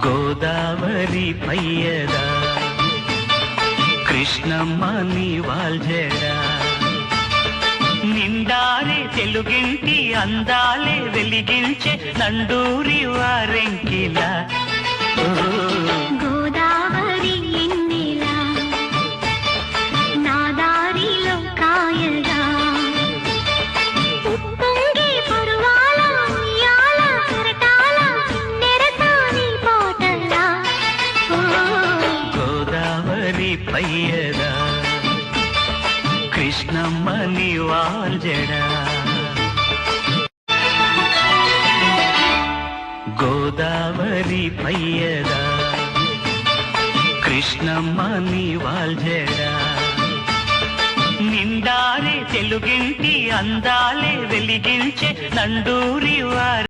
గోదావరి పయ్యదా కృష్ణమ్మ నీ వాల్జడా నిండారే తెలుగింటి అందాలే వెలిగించే నండూరి వారెంకిలా గోదావరి ఎన్నెలా నా దారిలో కాయగా ఉప్పొంగే పరువాల ఉయ్యాల కరటాల నెరసాని పాటలా గోదావరి పయ్యదా కృష్ణమ్మ నీ వాల్జడా గోదావరి పయ్యదా కృష్ణమ్మ నీ వాల్జడా నిండారే తెలుగింటి అందాలే వెలిగించే నండూరి వారి